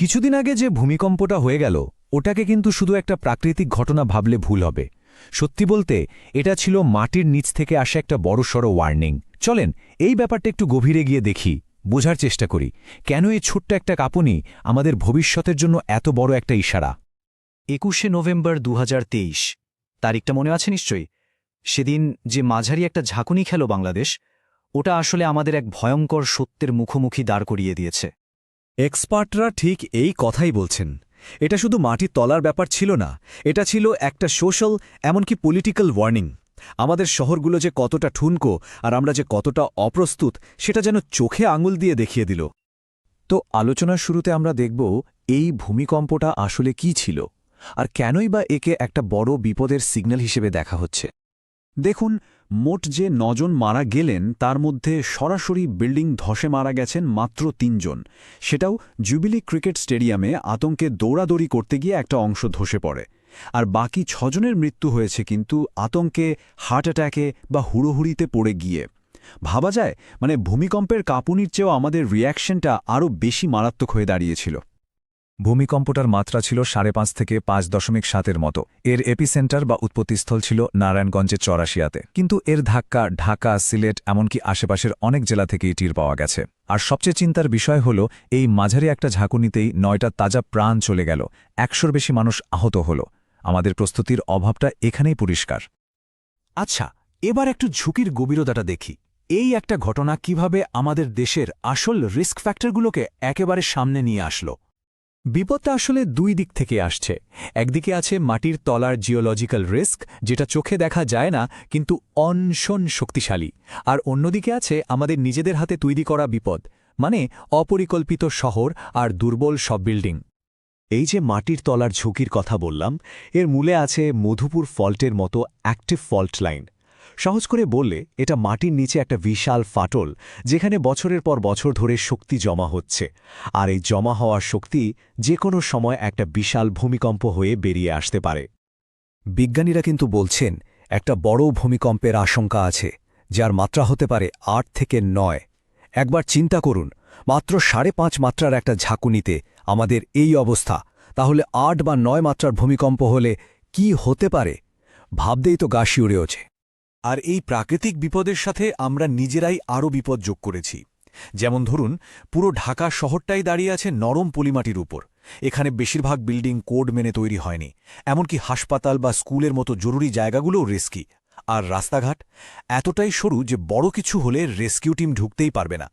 কিছুদিন আগে যে ভূমিকম্পটা হয়ে গেল ওটাকে কিন্তু শুধু একটা প্রাকৃতিক ঘটনা ভাবলে ভুল হবে। সত্যি বলতে এটা ছিল মাটির নিচ থেকে আসা একটা বড়সড় ওয়ার্নিং। চলেন এই ব্যাপারটা একটু গভীরে গিয়ে দেখি, বোঝার চেষ্টা করি কেন এই ছোট্ট একটা কাঁপুনি আমাদের ভবিষ্যতের জন্য এত বড় একটা ইশারা। ২১শে নভেম্বর ২০২৩ তারিখটা মনে আছে নিশ্চয়ই। সেদিন যে মাঝারি একটা ঝাঁকুনি খেল বাংলাদেশ, ওটা আসলে আমাদের এক ভয়ঙ্কর সত্যের মুখোমুখি দাঁড় করিয়ে দিয়েছে। এক্সপার্টরা ঠিক এই কথাই বলছেন। এটা শুধু মাটির তলার ব্যাপার ছিল না, এটা ছিল একটা সোশ্যাল এমনকি পলিটিক্যাল ওয়ার্নিং। আমাদের শহরগুলো যে কতটা ঠুনকো আর আমরা যে কতটা অপ্রস্তুত সেটা যেন চোখে আঙুল দিয়ে দেখিয়ে দিল। তো আলোচনার শুরুতে আমরা দেখব এই ভূমিকম্পটা আসলে কি ছিল আর কেনই বা একে একটা বড় বিপদের সিগন্যাল হিসেবে দেখা হচ্ছে। দেখুন, মোট যে ৯ জন মারা গেলেন তার মধ্যে সরাসরি বিল্ডিং ধসে মারা গেছেন মাত্র ৩ জন, সেটাও জুবিলি ক্রিকেট স্টেডিয়ামে আতঙ্কে দৌড়াদৌড়ি করতে গিয়ে একটা অংশ ধসে পড়ে। আর বাকি ৬ জনের মৃত্যু হয়েছে কিন্তু আতঙ্কে, হার্ট অ্যাট্যাকে বা হুড়োহুড়িতে পড়ে গিয়ে। ভাবা যায় ভূমিকম্পের কাঁপুনির চেয়েও আমাদের রিয়াকশনটা আরও বেশি মারাত্মক হয়ে দাঁড়িয়েছিল। ভূমিকম্পটার মাত্রা ছিল ৫.৫ থেকে ৫.৭-এর মতো। এর এপিসেন্টার বা উৎপত্তিস্থল ছিল নারায়ণগঞ্জের চরাশিয়াতে, কিন্তু এর ধাক্কা ঢাকা, সিলেট এমনকি আশেপাশের অনেক জেলা থেকেই টির পাওয়া গেছে। আর সবচেয়ে চিন্তার বিষয় হল এই মাঝারি একটা ঝাঁকুনিতেই ৯টা তাজা প্রাণ চলে গেল, ১০০র বেশি মানুষ আহত হল। আমাদের প্রস্তুতির অভাবটা এখানেই পরিষ্কার। আচ্ছা, এবার একটু ঝুঁকির গভীরতাটা দেখি। এই একটা ঘটনা কিভাবে আমাদের দেশের আসল রিস্ক ফ্যাক্টরগুলোকে একেবারে সামনে নিয়ে আসলো। বিপদটা আসলে দুই দিক থেকে আসছে। একদিকে আছে মাটির তলার জিওলজিক্যাল রিস্ক, যেটা চোখে দেখা যায় না কিন্তু অনশন শক্তিশালী। আর অন্যদিকে আছে আমাদের নিজেদের হাতে তৈরি করা বিপদ, মানে অপরিকল্পিত শহর আর দুর্বল সব বিল্ডিং। এই যে মাটির তলার ঝুঁকির কথা বললাম, এর মূলে আছে মধুপুর ফল্টের মতো অ্যাক্টিভ ফল্ট লাইন। সহজ করে বললে এটা মাটির নিচে একটা বিশাল ফাটল, যেখানে বছরের পর বছর ধরে শক্তি জমা হচ্ছে। আর এই জমা হওয়ার শক্তি যে কোনো সময় একটা বিশাল ভূমিকম্প হয়ে বেরিয়ে আসতে পারে। বিজ্ঞানীরা কিন্তু বলছেন একটা বড় ভূমিকম্পের আশঙ্কা আছে, যার মাত্রা হতে পারে ৮ থেকে ৯। একবার চিন্তা করুন, মাত্র ৫.৫ মাত্রার একটা ঝাঁকুনিতে আমাদের এই অবস্থা, তাহলে ৮ বা ৯ মাত্রার ভূমিকম্প হলে কি হতে পারে ভাবতেই তো গা শিউরে ওঠে। আর এই প্রাকৃতিক বিপদের সাথে আমরা নিজেরাই আরও বিপদ যোগ করেছি। যেমন ধরুন, পুরো ঢাকা শহরটাই দাঁড়িয়ে আছে নরম পলিমাটির উপর। এখানে বেশিরভাগ বিল্ডিং কোড মেনে তৈরি হয়নি, এমনকি হাসপাতাল বা স্কুলের মতো জরুরি জায়গাগুলোও রিস্কি। আর রাস্তাঘাট এতটাই সরু যে বড় কিছু হলে রেস্কিউ টিম ঢুকতেই পারবে না।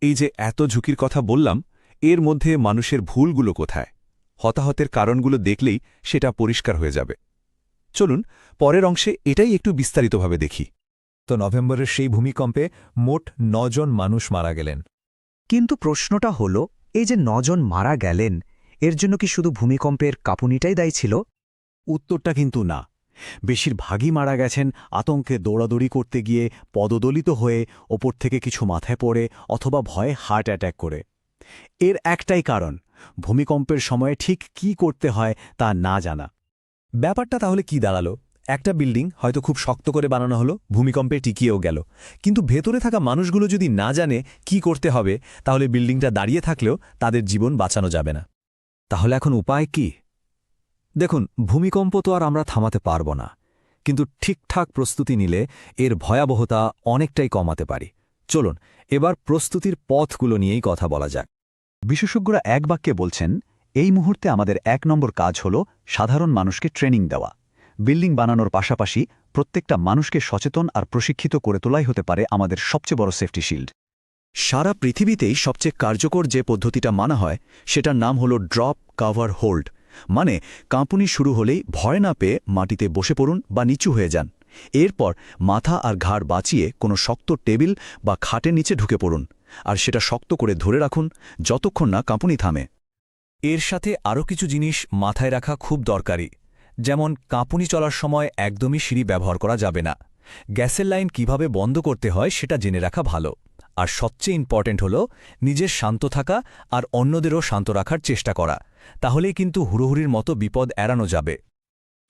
এই যে এত ঝুঁকির কথা বললাম, এর মধ্যে মানুষের ভুলগুলো কোথায়? হতাহতের কারণগুলো দেখলেই সেটা পরিষ্কার হয়ে যাবে। চলুন পরের অংশে এটাই একটু বিস্তারিতভাবে দেখি। তো নভেম্বরের সেই ভূমিকম্পে মোট ৯ জন মানুষ মারা গেলেন। কিন্তু প্রশ্নটা হল, এই যে ৯ জন মারা গেলেন, এর জন্য কি শুধু ভূমিকম্পের কাঁপুনিটাই দায়ী ছিল? উত্তরটা কিন্তু না। বেশিরভাগই মারা গেছেন আতঙ্কে দৌড়াদৌড়ি করতে গিয়ে, পদদলিত হয়ে, ওপর থেকে কিছু মাথায় পড়ে অথবা ভয়ে হার্ট অ্যাট্যাক করে। এর একটাই কারণ, ভূমিকম্পের সময়ে ঠিক কি করতে হয় তা না জানা। ব্যাপারটা তাহলে কি দাঁড়ালো? একটা বিল্ডিং হয়তো খুব শক্ত করে বানানো হলো, ভূমিকম্পে টিকিয়েও গেল, কিন্তু ভেতরে থাকা মানুষগুলো যদি না জানে কি করতে হবে, তাহলে বিল্ডিংটা দাঁড়িয়ে থাকলেও তাদের জীবন বাঁচানো যাবে না। তাহলে এখন উপায় কি? দেখুন, ভূমিকম্প তো আর আমরা থামাতে পারব না, কিন্তু ঠিকঠাক প্রস্তুতি নিলে এর ভয়াবহতা অনেকটাই কমাতে পারি। চলুন এবার প্রস্তুতির পথগুলো নিয়েই কথা বলা যাক। বিশেষজ্ঞরা এক বাক্যে বলছেন, এই মুহূর্তে আমাদের ১ নম্বর কাজ হল সাধারণ মানুষকে ট্রেনিং দেওয়া। বিল্ডিং বানানোর পাশাপাশি প্রত্যেকটা মানুষকে সচেতন আর প্রশিক্ষিত করে তোলাই হতে পারে আমাদের সবচেয়ে বড় সেফটি শিল্ড। সারা পৃথিবীতেই সবচেয়ে কার্যকর যে পদ্ধতিটা মানা হয় সেটার নাম হল ড্রপ, কভার, হোল্ড। মানে কাঁপুনি শুরু হলেই ভয় না পেয়ে মাটিতে বসে পড়ুন বা নিচু হয়ে যান। এরপর মাথা আর ঘাড় বাঁচিয়ে কোনো শক্ত টেবিল বা খাটের নিচে ঢুকে পড়ুন, আর সেটা শক্ত করে ধরে রাখুন যতক্ষণ না কাঁপুনি থামে। এর সাথে আরও কিছু জিনিস মাথায় রাখা খুব দরকারি, যেমন কাঁপুনি চলার সময় একদমই সিঁড়ি ব্যবহার করা যাবে না। গ্যাসের লাইন কিভাবে বন্ধ করতে হয় সেটা জেনে রাখা ভালো। আর সবচেয়ে ইম্পর্ট্যান্ট হল নিজের শান্ত থাকা আর অন্যদেরও শান্ত রাখার চেষ্টা করা, তাহলেই কিন্তু হুড়োহুড়ির মতো বিপদ এড়ানো যাবে।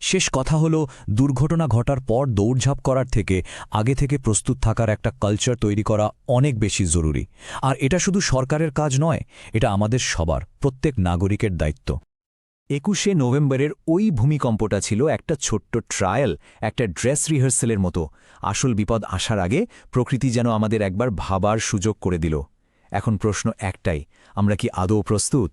শেষ কথা হলো, দুর্ঘটনা ঘটার পর দৌড়ঝাঁপ করার থেকে আগে থেকে প্রস্তুত থাকার একটা কালচার তৈরি করা অনেক বেশি জরুরি। আর এটা শুধু সরকারের কাজ নয়, এটা আমাদের সবার, প্রত্যেক নাগরিকের দায়িত্ব। 21শে নভেম্বরের ওই ভূমিকম্পটা ছিল একটা ছোট্ট ট্রায়াল, একটা ড্রেস রিহার্সালের মতো। আসল বিপদ আসার আগে প্রকৃতি যেন আমাদের একবার ভাবার সুযোগ করে দিল। এখন প্রশ্ন একটাই, আমরা কি আদৌ প্রস্তুত?